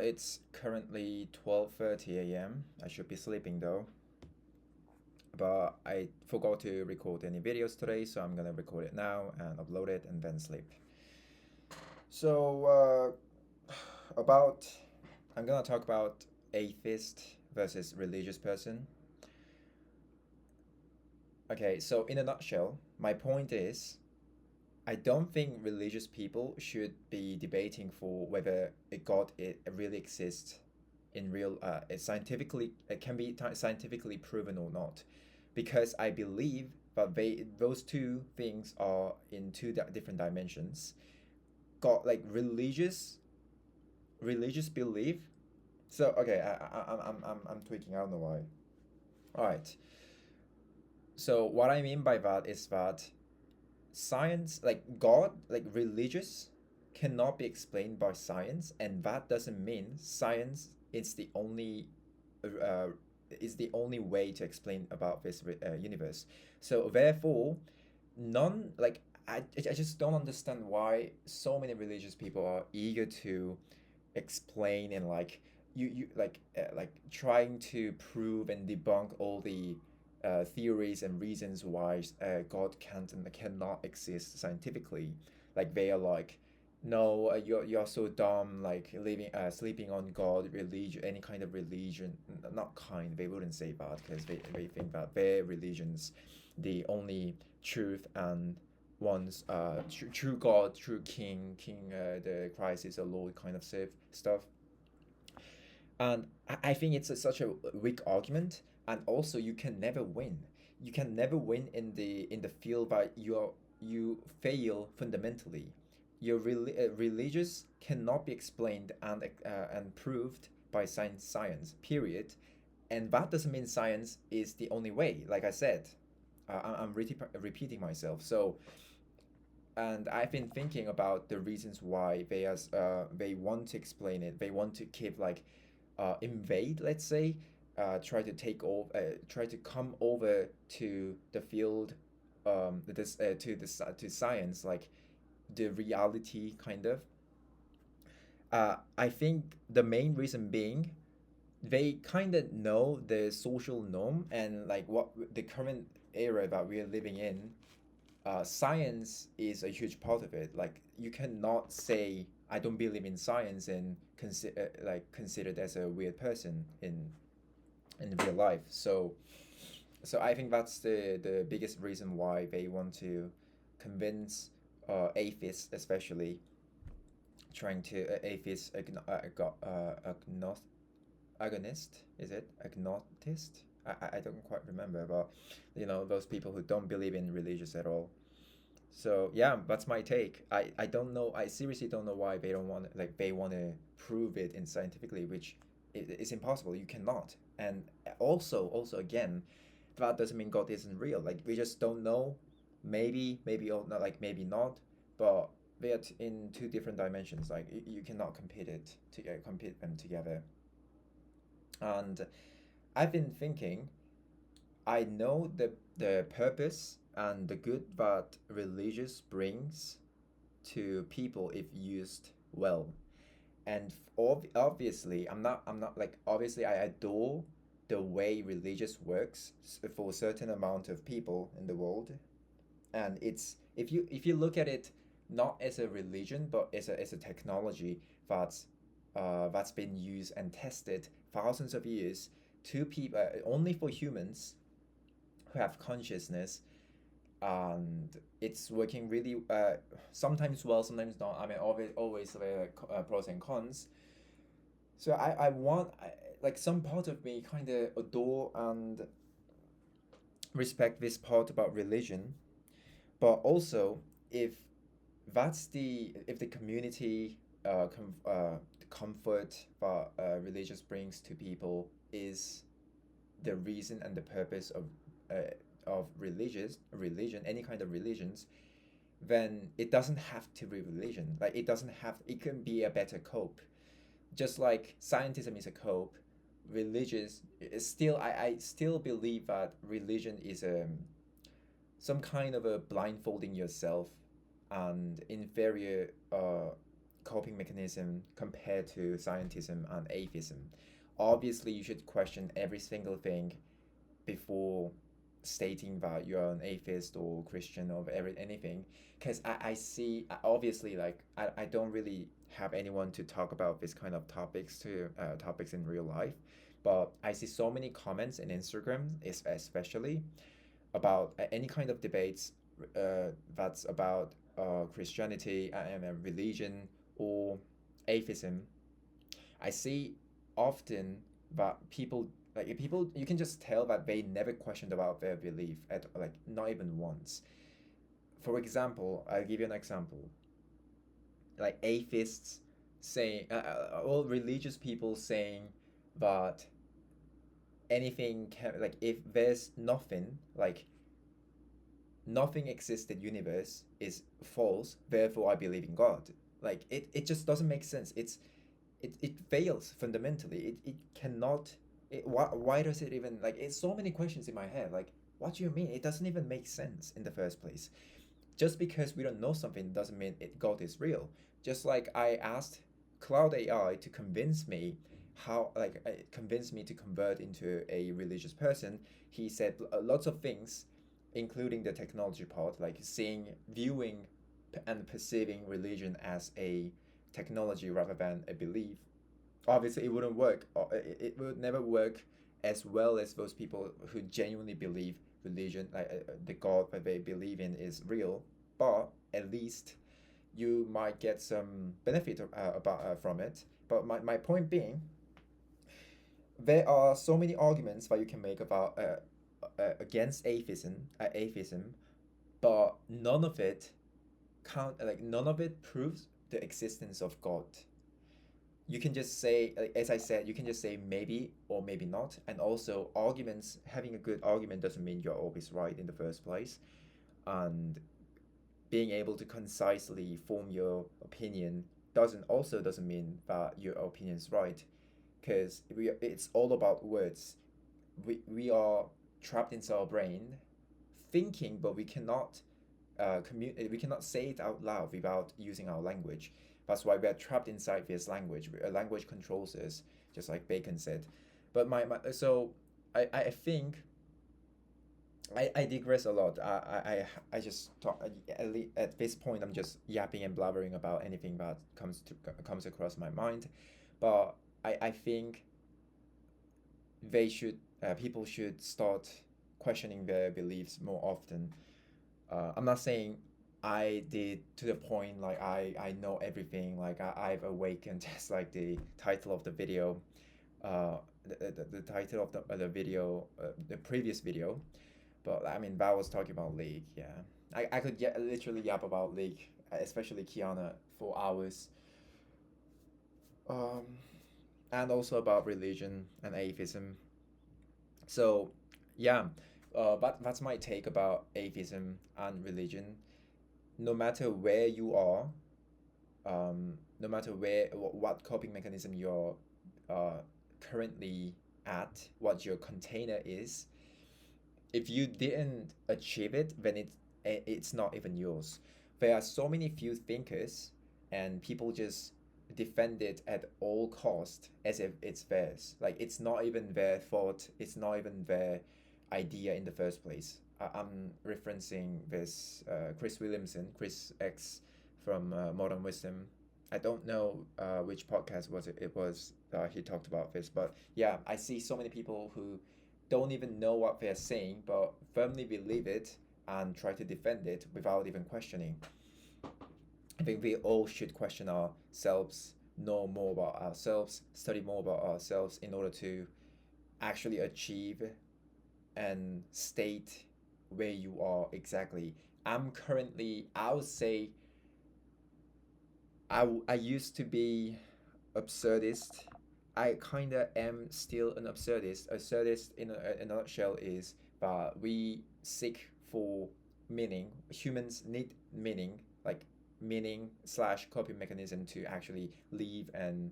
It's currently 12:30 a.m. I should be sleeping though, but I forgot to record any videos today, so I'm gonna record it now and upload it and then sleep. So, about I'm gonna talk about atheist versus religious person. Okay, so in a nutshell, my point is I don't think religious people should be debating for whether a God it really exists in real scientifically it can be scientifically proven or not, because I believe that those two things are in two different dimensions. God, like religious belief. So okay, I'm tweaking. I don't know why. All right. So what I mean by that is that science, like God, like religious, cannot be explained by science, and that doesn't mean science uh, is the only way to explain about this universe. So therefore, none like I just don't understand why so many religious people are eager to explain and like you like trying to prove and debunk all the theories and reasons why God can't and cannot exist scientifically. Like they are like, no, you're so dumb. Like living sleeping on God, religion, any kind of religion. Not kind. They wouldn't say that because they think that their religion's the only truth and one's true God, true King, the Christ is a Lord kind of stuff. And I think it's such a weak argument, and also you can never win. You can never win in the field that you fail fundamentally. Your religious cannot be explained and proved by science. Period. And that doesn't mean science is the only way. Like I said, I'm repeating myself. So and I've been thinking about the reasons why they want to explain it. They want to keep like invade, let's say, try to take over, try to come over to the field, this to science, like the reality kind of. I think the main reason being they kind of know the social norm and like what the current era that we're living in. Science is a huge part of it. Like you cannot say I don't believe in science and considered as a weird person in real life. So I think that's the biggest reason why they want to convince atheists, especially trying to atheists agonist, is it agnotist? I don't quite remember, but those people who don't believe in religious at all. So yeah, that's my take. I don't know. I seriously don't know why they don't want like they want to prove it in scientifically, which is impossible. You cannot. And also again, that doesn't mean God isn't real. Like we just don't know. Maybe or not. Like maybe not. But they are in two different dimensions. Like you cannot compete them together. And I've been thinking. I know the purpose and the good that religious brings to people if used well. And obviously, I'm not like obviously I adore the way religious works for a certain amount of people in the world. And it's if you look at it not as a religion but as a technology that's been used and tested thousands of years to people only for humans who have consciousness, and it's working really sometimes well, sometimes not. I mean, always pros and cons. So I want like some part of me kind of adore and respect this part about religion, but also if if the community the comfort that religious brings to people is the reason and the purpose of religion, any kind of religions, then it doesn't have to be religion. Like it doesn't have. It can be a better cope. Just like scientism is a cope, religious is still. I still believe that religion is some kind of a blindfolding yourself and inferior coping mechanism compared to scientism and atheism. Obviously, you should question every single thing before stating that you're an atheist or Christian or anything. Because I see, obviously, like, I don't really have anyone to talk about this kind of topics in real life. But I see so many comments in Instagram, especially about any kind of debates that's about Christianity and religion or atheism. I see often that people you can just tell that they never questioned about their belief at, like, not even once. For example, I'll give you an example. Like atheists saying, all religious people saying that anything can, like, if there's nothing, like nothing existed universe is false, therefore I believe in God. Like it just doesn't make sense. It fails fundamentally. It cannot. Why does it even, like, it's so many questions in my head, like, what do you mean? It doesn't even make sense in the first place. Just because we don't know something doesn't mean God is real. Just like I asked Cloud AI to convince me convince me to convert into a religious person. He said lots of things, including the technology part, like viewing and perceiving religion as a technology rather than a belief. Obviously, it wouldn't work. It would never work as well as those people who genuinely believe religion, like the God that they believe in, is real. But at least you might get some benefit about from it. But my point being, there are so many arguments that you can make about against atheism, but none of it proves the existence of God. You can just say, like, as I said, you can just say maybe or maybe not. And also, having a good argument doesn't mean you're always right in the first place. And being able to concisely form your opinion doesn't mean that your opinion's right, because it's all about words. We are trapped inside our brain, thinking, but we cannot say it out loud without using our language. That's why we are trapped inside this language. A language controls us, just like Bacon said. But so I think I digress a lot. I just talk at this point. I'm just yapping and blabbering about anything that comes across my mind. But I think people should start questioning their beliefs more often. I'm not saying I did to the point, like I know everything, like I've awakened, just like the title of the video, the title of the video, the previous video. But I mean, that was talking about League, yeah. I could literally yap about League, especially Kiana, for hours. Um, and also about religion and atheism. So, yeah, that's my take about atheism and religion. No matter where you are, no matter what coping mechanism you're uh, currently at, what your container is, if you didn't achieve it, then it's not even yours. There are so many few thinkers, and people just defend it at all cost as if it's theirs. Like it's not even their thought. It's not even their idea in the first place. I'm referencing this Chris X from Modern Wisdom. I don't know which podcast was it. It was he talked about this, but yeah, I see so many people who don't even know what they're saying, but firmly believe it and try to defend it without even questioning. I think we all should question ourselves, know more about ourselves, study more about ourselves in order to actually achieve and state where you are exactly. I'm currently, I would say, I used to be absurdist. I kinda am still an absurdist. Absurdist in a nutshell is that we seek for meaning. Humans need meaning, like meaning slash coping mechanism to actually live and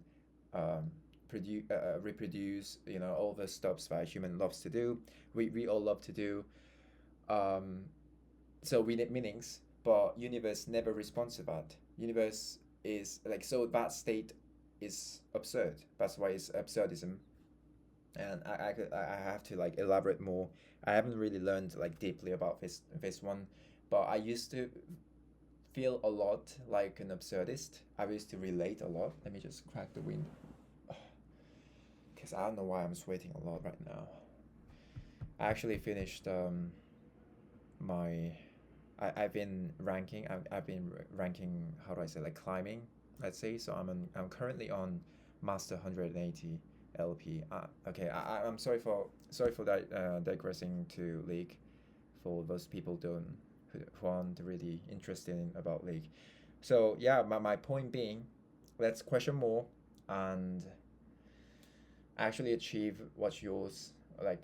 reproduce. You know, all the stuff that human loves to do. We all love to do. Um, so we need meanings, but universe never responds to that. Universe is like, so that state is absurd. That's why it's absurdism. And I have to like elaborate more. I haven't really learned like deeply about this one, but I used to feel a lot like an absurdist. I used to relate a lot. Let me just crack the window, because I don't know why I'm sweating a lot right now. I actually finished my I've been ranking. I've been ranking. How do I say, like climbing? Let's say so. I'm currently on master 180 LP. Okay. I'm sorry for that digressing to League, for those people don't who aren't really interested in about League. So yeah, my point being, let's question more and actually achieve what's yours. Like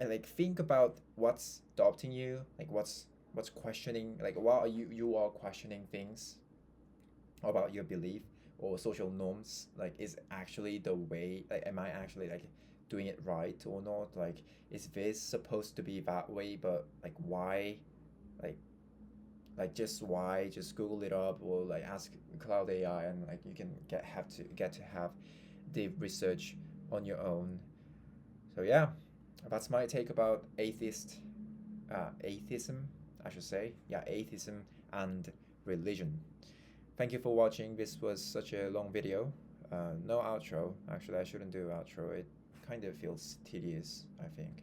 like think about what's adopting you, like what's questioning, like what are you are questioning things about your belief or social norms. Like, is actually the way, like am I actually like doing it right or not? Like, is this supposed to be that way, but like why? like just why? Just Google it up or like ask Cloud AI, and like you can get to have deep research on your own. So yeah, that's my take about atheism, I should say. Yeah, atheism and religion. Thank you for watching. This was such a long video. No outro. Actually, I shouldn't do outro. It kind of feels tedious, I think.